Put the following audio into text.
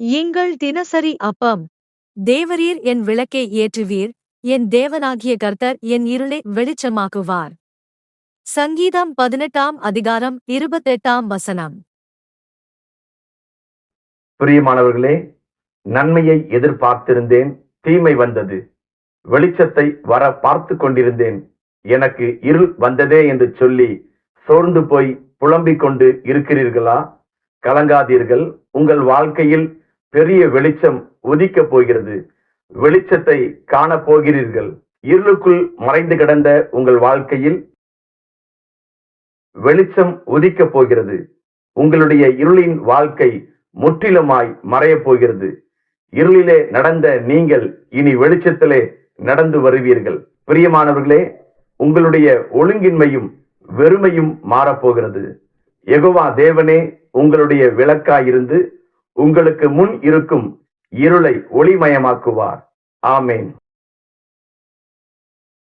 எங்கள் தினசரி அப்பம். தேவரீர் என் விளக்கை ஏற்றுவீர், என் தேவனாகிய கர்த்தர் என் இருளை வெளிச்சமாக்குவார். சங்கீதம் 18:28. பிரியமானவர்களே, நன்மையை எதிர்பார்த்திருந்தேன், தீமை வந்தது. வெளிச்சத்தை வர பார்த்து கொண்டிருந்தேன், எனக்கு இருள் வந்ததே என்று சொல்லி சோர்ந்து போய் புலம்பிக் கொண்டு இருக்கிறீர்களா? கலங்காதீர்கள். உங்கள் வாழ்க்கையில் பெரிய வெளிச்சம் உதிக்கப் போகிறது. வெளிச்சத்தை காணப் போகிறீர்கள். இருளுக்குள் மறைந்து கிடந்த உங்கள் வாழ்க்கையில் வெளிச்சம் உதிக்கப் போகிறது. உங்களுடைய இருளின் வாழ்க்கை முற்றிலுமாய் மறையப் போகிறது. இருளிலே நடந்த நீங்கள் இனி வெளிச்சத்திலே நடந்து வருவீர்கள். பிரியமானவர்களே, உங்களுடைய ஒழுங்கின்மையும் வெறுமையும் மாறப்போகிறது. யெகோவா தேவனே உங்களுடைய விளக்காயிருந்து உங்களுக்கு முன் இருக்கும் இருளை ஒளிமயமாக்குவார். ஆமென்.